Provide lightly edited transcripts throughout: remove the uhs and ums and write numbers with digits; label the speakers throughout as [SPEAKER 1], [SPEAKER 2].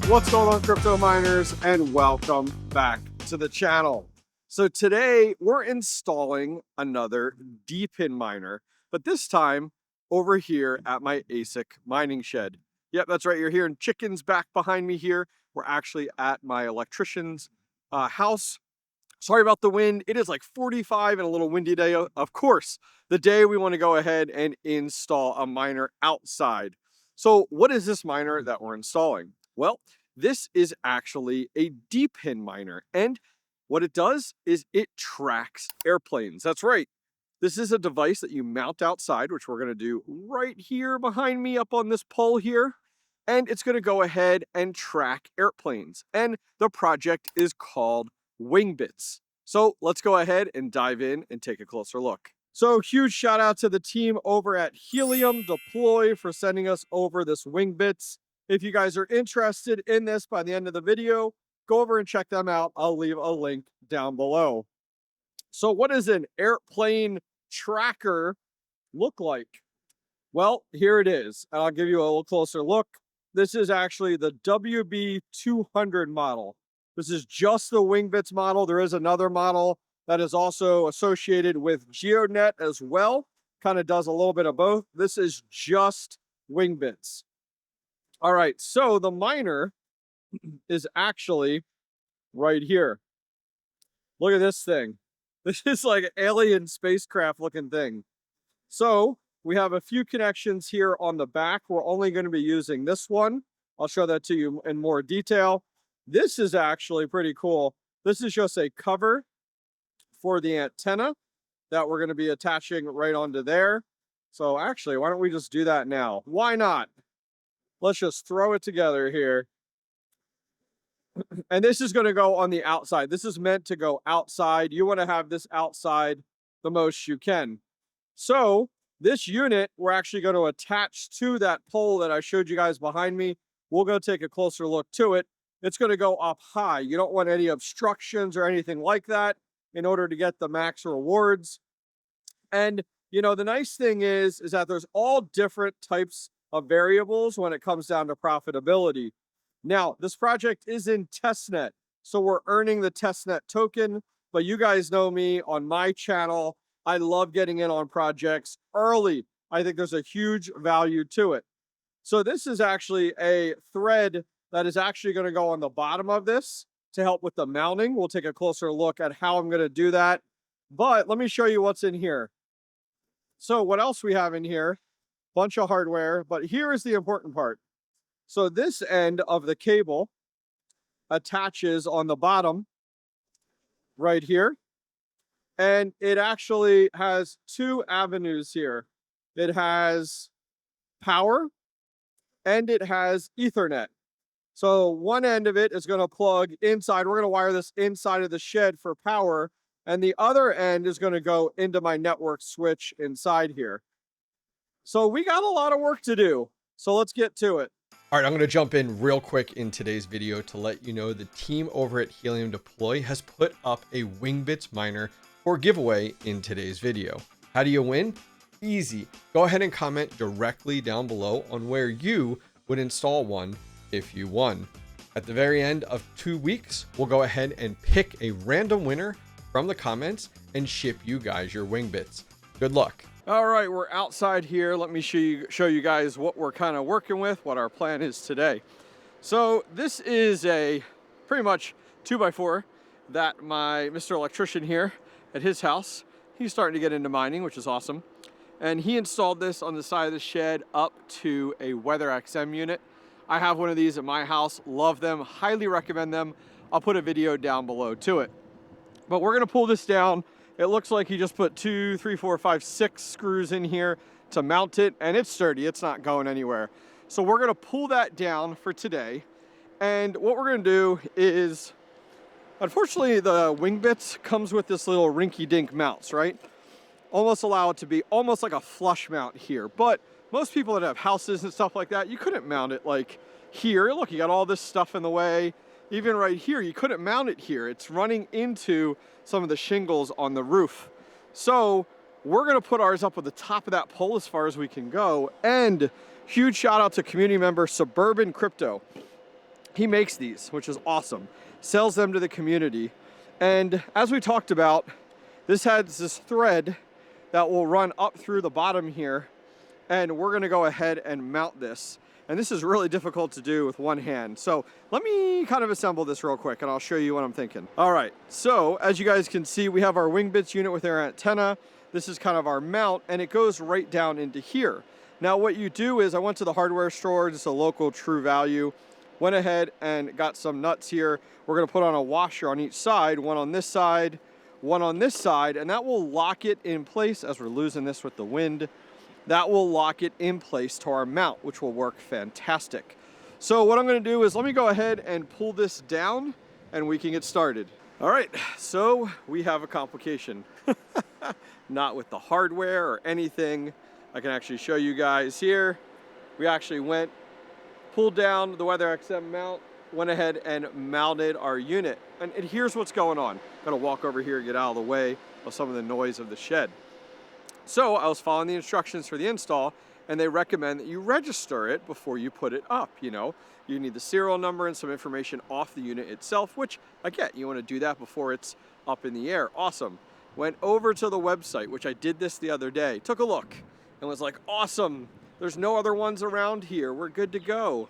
[SPEAKER 1] What's going on, crypto miners, and welcome back to the channel. So today we're installing another DePIN miner, but this time over here at my ASIC mining shed. Yep, that's right. You're hearing chickens back behind me here. We're actually at my electrician's house. Sorry about the wind. It is like 45 and a little windy day. Of course, the day we want to go ahead and install a miner outside. So what is this miner that we're installing? Well, this is actually a DePIN miner, and what it does is it tracks airplanes. That's right. This is a device that you mount outside, which we're going to do right here behind me up on this pole here. And it's going to go ahead and track airplanes. And the project is called Wingbits. So let's go ahead and dive in and take a closer look. So huge shout out to the team over at Helium Deploy for sending us over this Wingbits. If you guys are interested in this by the end of the video, go over and check them out. I'll leave a link down below. So what does an airplane tracker look like? Well, here it is. And I'll give you a little closer look. This is actually the WB200 model. This is just the Wingbits model. There is another model that is also associated with GeoNet as well. Kind of does a little bit of both. This is just Wingbits. All right, so the miner is actually right here. Look at this thing. This is like an alien spacecraft looking thing. So we have a few connections here on the back. We're only going to be using this one. I'll show that to you in more detail. This is actually pretty cool. This is just a cover for the antenna that we're going to be attaching right onto there. So actually, why don't we just do that now? Why not? Let's just throw it together here. And this is going to go on the outside. This is meant to go outside. You want to have this outside the most you can. So this unit, we're actually going to attach to that pole that I showed you guys behind me. We'll go take a closer look to it. It's going to go up high. You don't want any obstructions or anything like that in order to get the max rewards. And, you know, the nice thing is that there's all different types of variables when it comes down to profitability. Now, this project is in TestNet, so we're earning the TestNet token, but you guys know me on my channel. I love getting in on projects early. I think there's a huge value to it. So this is actually a thread that is actually going to go on the bottom of this to help with the mounting. We'll take a closer look at how I'm going to do that. But let me show you what's in here. So what else we have in here? Bunch of hardware, but here is the important part. So this end of the cable attaches on the bottom right here. And it actually has two avenues here. It has power and it has Ethernet. So one end of it is going to plug inside. We're going to wire this inside of the shed for power. And the other end is going to go into my network switch inside here. So we got a lot of work to do. So let's get to it.
[SPEAKER 2] All right, I'm going to jump in real quick in today's video to let you know the team over at Helium Deploy has put up a Wingbits miner for giveaway in today's video. How do you win? Easy. Go ahead and comment directly down below on where you would install one if you won. At the very end of 2 weeks, we'll go ahead and pick a random winner from the comments and ship you guys your Wingbits. Good luck.
[SPEAKER 1] All right, we're outside here. Let me show you guys what we're kind of working with, what our plan is today. So this is a pretty much 2x4 that my Mr. Electrician here at his house, he's starting to get into mining, which is awesome. And he installed this on the side of the shed up to a 𝐕𝐢𝐝 unit. I have one of these at my house, love them, highly recommend them. I'll put a video down below to it. But we're gonna pull this down. It looks like he just put 2, 3, 4, 5, 6 screws in here to mount it, and it's sturdy, it's not going anywhere. So we're gonna pull that down for today. And what we're gonna do is, unfortunately the Wingbits comes with this little rinky-dink mounts, right? Almost allow it to be almost like a flush mount here. But most people that have houses and stuff like that, you couldn't mount it like here. Look, you got all this stuff in the way. Even right here, you couldn't mount it here. It's running into some of the shingles on the roof. So we're gonna put ours up at the top of that pole as far as we can go. And huge shout out to community member Suburban Crypto. He makes these, which is awesome. Sells them to the community. And as we talked about, this has this thread that will run up through the bottom here. And we're gonna go ahead and mount this. And this is really difficult to do with one hand. So let me kind of assemble this real quick and I'll show you what I'm thinking. All right, so as you guys can see, we have our Wingbits unit with our antenna. This is kind of our mount and it goes right down into here. Now what you do is, I went to the hardware store, just a local True Value, went ahead and got some nuts here. We're gonna put on a washer on each side, one on this side, one on this side, and that will lock it in place as we're losing this with the wind. That will lock it in place to our mount, which will work fantastic. So what I'm gonna do is, let me go ahead and pull this down and we can get started. All right, so we have a complication. Not with the hardware or anything. I can actually show you guys here. We actually pulled down the WeatherXM mount, went ahead and mounted our unit. And here's what's going on. I'm gonna walk over here and get out of the way of some of the noise of the shed. So I was following the instructions for the install, and they recommend that you register it before you put it up. You know, you need the serial number and some information off the unit itself, which I get. You want to do that before it's up in the air. Awesome. Went over to the website, which I did this the other day, took a look and was like, awesome. There's no other ones around here. We're good to go.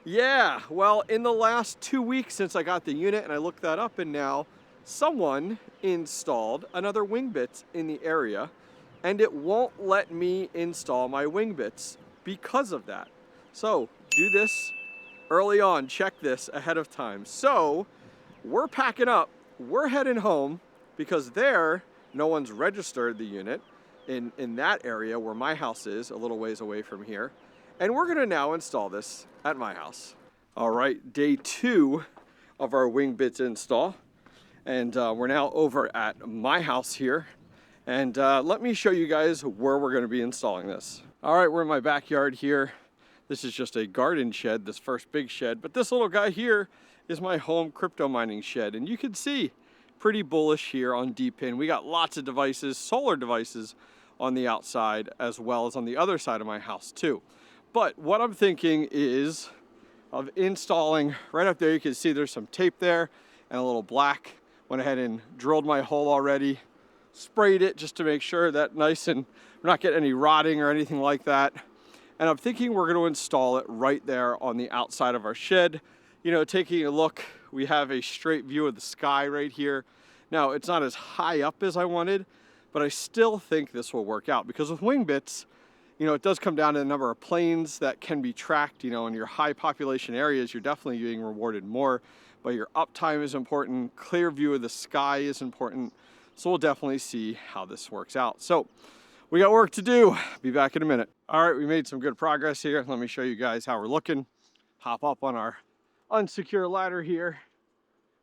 [SPEAKER 1] Yeah, well, in the last 2 weeks since I got the unit and I looked that up, and now someone installed another Wingbits in the area, and it won't let me install my Wingbits because of that. So do this early on, check this ahead of time. So we're packing up, we're heading home, because there, no one's registered the unit in that area where my house is, a little ways away from here. And we're gonna now install this at my house. All right, day 2 of our Wingbits install. And we're now over at my house here. And let me show you guys where we're gonna be installing this. All right, we're in my backyard here. This is just a garden shed, this first big shed. But this little guy here is my home crypto mining shed. And you can see, pretty bullish here on DePIN. We got lots of devices, solar devices on the outside, as well as on the other side of my house too. But what I'm thinking is of installing, right up there, you can see there's some tape there and a little black. Went ahead and drilled my hole already, sprayed it just to make sure that nice and we're not getting any rotting or anything like that. And I'm thinking we're going to install it right there on the outside of our shed. You know, taking a look, we have a straight view of the sky right here. Now, it's not as high up as I wanted, but I still think this will work out, because with Wingbits, you know, it does come down to the number of planes that can be tracked. You know, in your high population areas, you're definitely being rewarded more, but your uptime is important. Clear view of the sky is important. So we'll definitely see how this works out. So we got work to do. Be back in a minute. All right, we made some good progress here. Let me show you guys how we're looking. Hop up on our unsecure ladder here.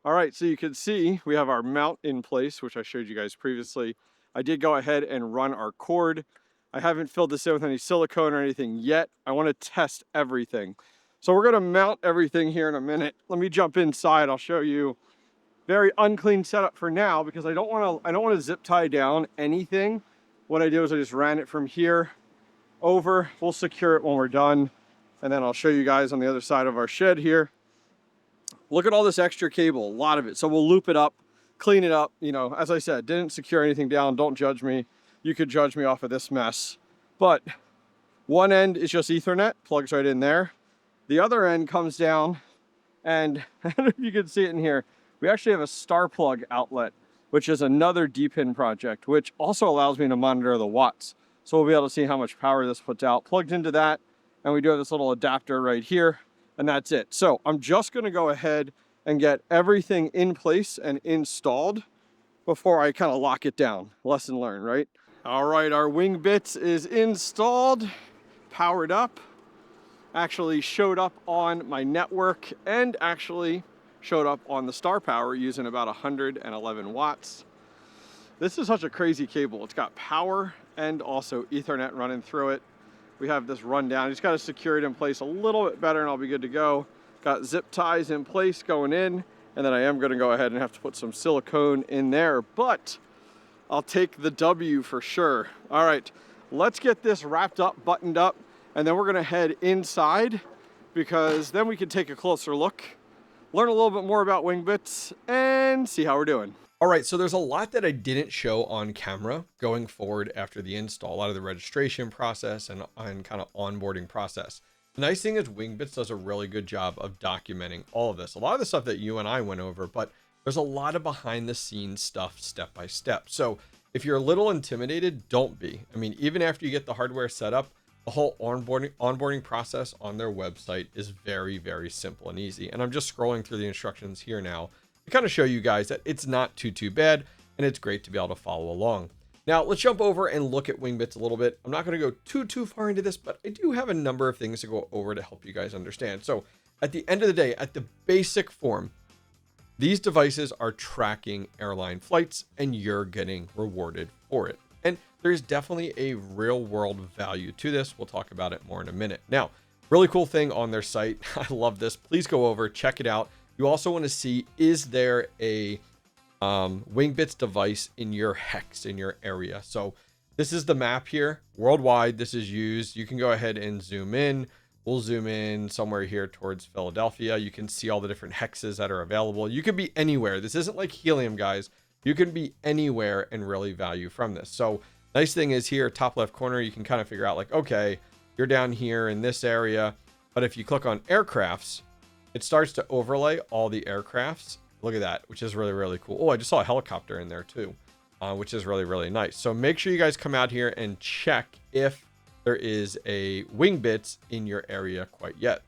[SPEAKER 1] All right, so you can see we have our mount in place, which I showed you guys previously. I did go ahead and run our cord. I haven't filled this in with any silicone or anything yet. I want to test everything. So we're gonna mount everything here in a minute. Let me jump inside, I'll show you. Very unclean setup for now, because I don't want to zip tie down anything. What I do is I just ran it from here over. We'll secure it when we're done, and then I'll show you guys on the other side of our shed here. Look at all this extra cable, a lot of it. So we'll loop it up, clean it up. You know, as I said, didn't secure anything down. Don't judge me. You could judge me off of this mess. But one end is just Ethernet, plugs right in there. The other end comes down, and I don't know if you can see it in here. We actually have a star plug outlet, which is another DePIN project, which also allows me to monitor the watts. So we'll be able to see how much power this puts out. Plugged into that, and we do have this little adapter right here, and that's it. So I'm just gonna go ahead and get everything in place and installed before I kind of lock it down. Lesson learned, right? All right, our Wingbits is installed, powered up, actually showed up on my network, and actually showed up on the star power using about 111 watts. This is such a crazy cable. It's got power and also Ethernet running through it. We have this rundown. Just got to secure it in place a little bit better and I'll be good to go. Got zip ties in place going in, and then I am going to go ahead and have to put some silicone in there, but I'll take the W for sure. All right, let's get this wrapped up, buttoned up, and then we're going to head inside because then we can take a closer look, learn a little bit more about Wingbits, and see how we're doing.
[SPEAKER 2] All right, so there's a lot that I didn't show on camera going forward after the install, a lot of the registration process and kind of onboarding process. The nice thing is Wingbits does a really good job of documenting all of this. A lot of the stuff that you and I went over, but there's a lot of behind the scenes stuff step by step. So if you're a little intimidated, don't be. I mean, even after you get the hardware set up, the whole onboarding process on their website is very, very simple and easy. And I'm just scrolling through the instructions here now to kind of show you guys that it's not too bad, and it's great to be able to follow along. Now let's jump over and look at Wingbits a little bit. I'm not going to go too far into this, but I do have a number of things to go over to help you guys understand. So at the end of the day, at the basic form, these devices are tracking airline flights and you're getting rewarded for it. And there's definitely a real world value to this. We'll talk about it more in a minute. Now, really cool thing on their site. I love this. Please go over, check it out. You also want to see, is there a Wingbits device in your hex, in your area? So this is the map here. Worldwide, this is used. You can go ahead and zoom in. We'll zoom in somewhere here towards Philadelphia. You can see all the different hexes that are available. You can be anywhere. This isn't like helium, guys. You can be anywhere and really value from this. So nice thing is here, top left corner, you can kind of figure out like, okay, you're down here in this area. But if you click on aircrafts, it starts to overlay all the aircrafts. Look at that, which is really, really cool. Oh, I just saw a helicopter in there too, which is really, really nice. So make sure you guys come out here and check if there is a Wingbits in your area quite yet.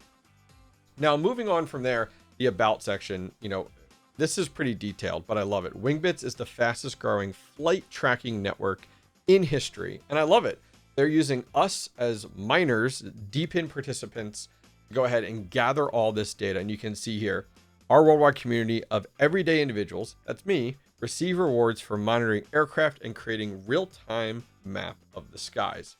[SPEAKER 2] Now, moving on from there, the about section, you know, this is pretty detailed, but I love it. Wingbits is the fastest growing flight tracking network in history, and I love it. They're using us as miners, DePIN participants, to go ahead and gather all this data. And you can see here, our worldwide community of everyday individuals, that's me, receive rewards for monitoring aircraft and creating real-time map of the skies.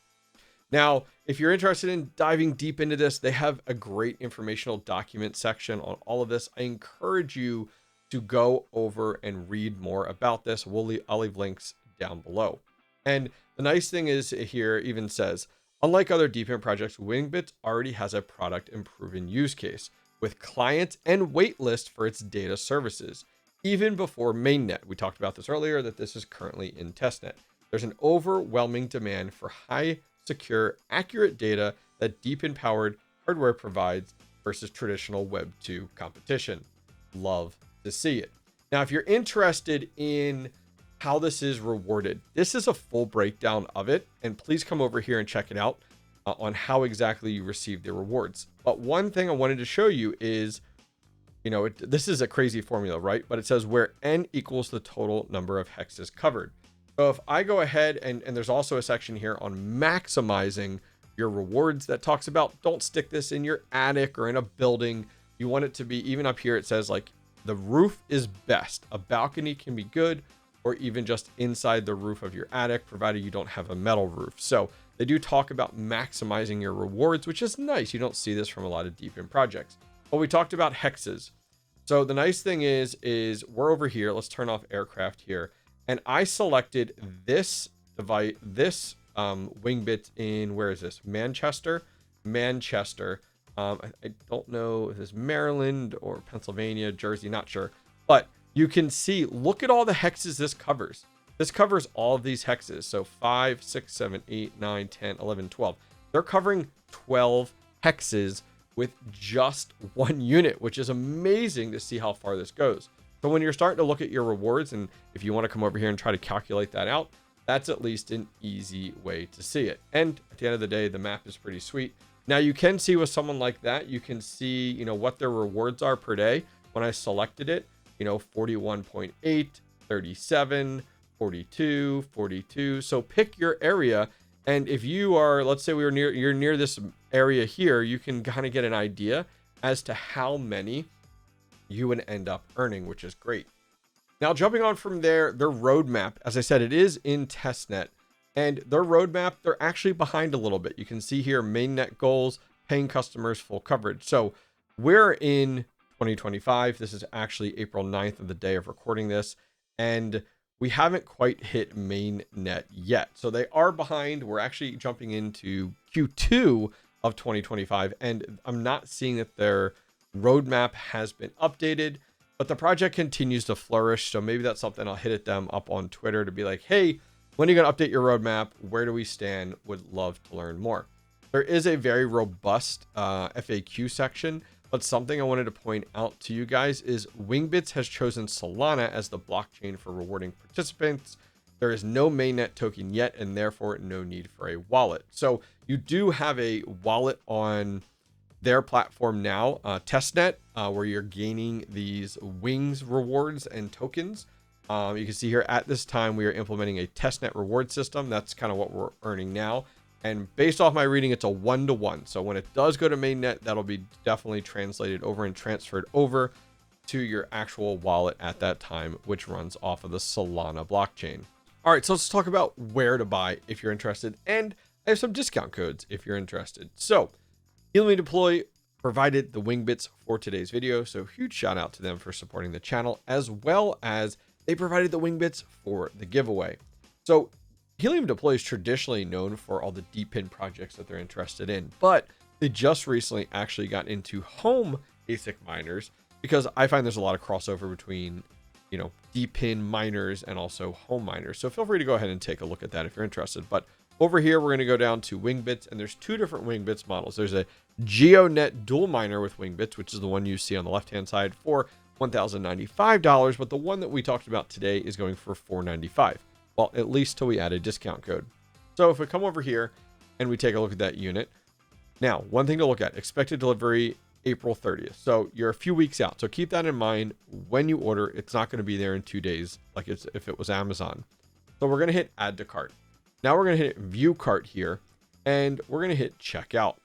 [SPEAKER 2] Now, if you're interested in diving deep into this, they have a great informational document section on all of this. I encourage you to go over and read more about this. I'll leave links down below. And the nice thing is here even says, unlike other DePIN projects, Wingbits already has a product and proven use case with clients and waitlist for its data services. Even before MainNet, we talked about this earlier, that this is currently in testnet. There's an overwhelming demand for high, secure, accurate data that DePIN powered hardware provides versus traditional Web 2 competition. Love to see it. Now, if you're interested in how this is rewarded, this is a full breakdown of it, and please come over here and check it out on how exactly you receive the rewards. But one thing I wanted to show you is, you know, this is a crazy formula, right? But it says where n equals the total number of hexes covered. So if I go ahead and there's also a section here on maximizing your rewards that talks about, don't stick this in your attic or in a building. You want it to be, even up here, it says like the roof is best. A balcony can be good, or even just inside the roof of your attic, provided you don't have a metal roof. So they do talk about maximizing your rewards, which is nice. You don't see this from a lot of DePIN projects. But we talked about hexes. So the nice thing is we're over here. Let's turn off aircraft here. And I selected this device, this Wingbit in, where is this? Manchester. I don't know if it's Maryland or Pennsylvania, Jersey, not sure. But you can see, look at all the hexes this covers. This covers all of these hexes. So 5, 6, 7, 8, 9, 10, 11, 12. They're covering 12 hexes with just one unit, which is amazing to see how far this goes. So when you're starting to look at your rewards, and if you want to come over here and try to calculate that out, that's at least an easy way to see it. And at the end of the day, the map is pretty sweet. Now you can see with someone like that, you can see, you know, what their rewards are per day. When I selected it, you know, 41.8, 37, 42, 42. So pick your area. And if you are, let's say you're near this area here, you can kind of get an idea as to how many you would end up earning, which is great. Now, jumping on from there, their roadmap, as I said, it is in testnet, and their roadmap, they're actually behind a little bit. You can see here, MainNet goals, paying customers, full coverage. So we're in 2025. This is actually April 9th of the day of recording this, and we haven't quite hit MainNet yet. So they are behind. We're actually jumping into Q2 of 2025. And I'm not seeing that their roadmap has been updated, but the project continues to flourish. So maybe that's something I'll hit at them up on Twitter to be like, hey, when are you going to update your roadmap? Where do we stand? Would love to learn more. There is a very robust FAQ section, but something I wanted to point out to you guys is Wingbits has chosen Solana as the blockchain for rewarding participants. There is no mainnet token yet, and therefore no need for a wallet. So you do have a wallet on their platform now, TestNet, where you're gaining these wings rewards and tokens. You can see here at this time, we are implementing a TestNet reward system. That's kind of what we're earning now. And based off my reading, it's a 1-to-1. So when it does go to mainnet, that'll be definitely translated over and transferred over to your actual wallet at that time, which runs off of the Solana blockchain. All right, so let's talk about where to buy if you're interested. And I have some discount codes if you're interested. So Helium Deploy provided the Wingbits for today's video. So huge shout out to them for supporting the channel, as well as they provided the Wingbits for the giveaway. So Helium Deploy is traditionally known for all the DePIN projects that they're interested in, but they just recently actually got into home ASIC miners, because I find there's a lot of crossover between, you know, DePIN miners and also home miners. So feel free to go ahead and take a look at that if you're interested. But over here, we're going to go down to Wingbits, and there's two different Wingbits models. There's a GeoNet dual miner with Wingbits, which is the one you see on the left-hand side for $1,095, but the one that we talked about today is going for $495. Well, at least till we add a discount code. So if we come over here and we take a look at that unit, now one thing to look at, expected delivery April 30th. So you're a few weeks out. So keep that in mind when you order. It's not going to be there in 2 days like it's if it was Amazon. So we're going to hit add to cart. Now we're going to hit view cart here, and we're going to hit checkout.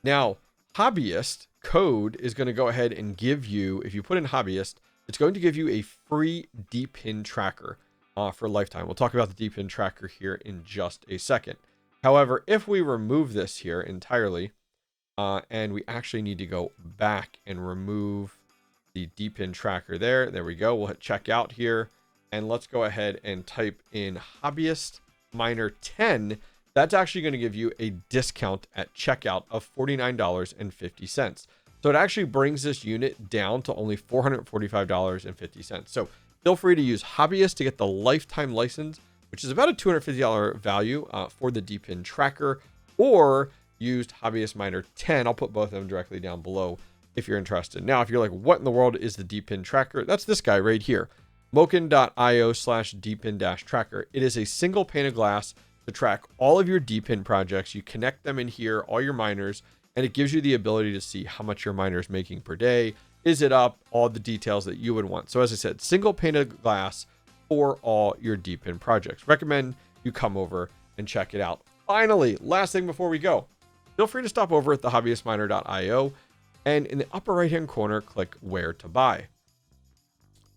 [SPEAKER 2] Now, hobbyist code is going to go ahead and give you, if you put in hobbyist, it's going to give you a free DePIN tracker for lifetime. We'll talk about the DePIN tracker here in just a second. However, if we remove this here entirely, and we actually need to go back and remove the DePIN tracker there we go. We'll hit checkout here, and let's go ahead and type in hobbyist miner 10. That's actually going to give you a discount at checkout of $49.50. So it actually brings this unit down to only $445.50. So feel free to use hobbyist to get the lifetime license, which is about a $250 value for the DePIN tracker, or used hobbyist miner 10. I'll put both of them directly down below if you're interested. Now, if you're like, what in the world is the DePIN tracker? That's this guy right here, moken.io/DePIN-tracker. It is a single pane of glass to track all of your DePIN projects. You connect them in here, all your miners, and it gives you the ability to see how much your miner is making per day. Is it up? All the details that you would want. So as I said, single pane of glass for all your DePIN projects. Recommend you come over and check it out. Finally, last thing before we go, feel free to stop over at the hobbyistminer.io, and in the upper right hand corner, click where to buy.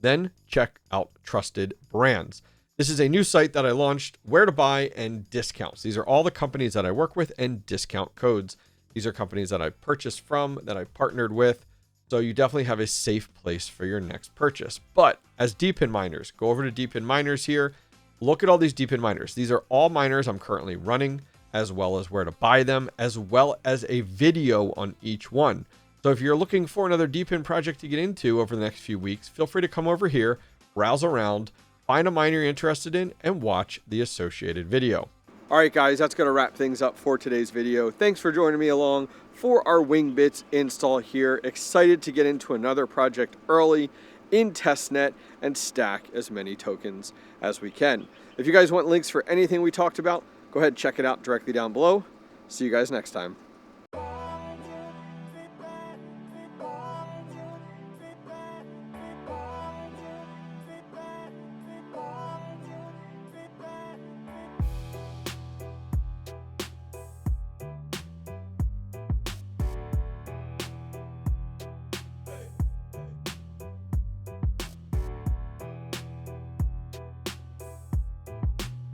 [SPEAKER 2] Then check out trusted brands. This is a new site that I launched, where to buy and discounts. These are all the companies that I work with and discount codes. These are companies that I purchased from, that I partnered with. So you definitely have a safe place for your next purchase. But as DePIN miners, go over to DePIN miners here. Look at all these DePIN miners. These are all miners I'm currently running, as well as where to buy them, as well as a video on each one. So if you're looking for another DePIN project to get into over the next few weeks, feel free to come over here, browse around, find a miner you're interested in, and watch the associated video. All right, guys, that's going to wrap things up for today's video. Thanks for joining me along for our Wingbits install here. Excited to get into another project early in testnet and stack as many tokens as we can. If you guys want links for anything we talked about, go ahead and check it out directly down below. See you guys next time.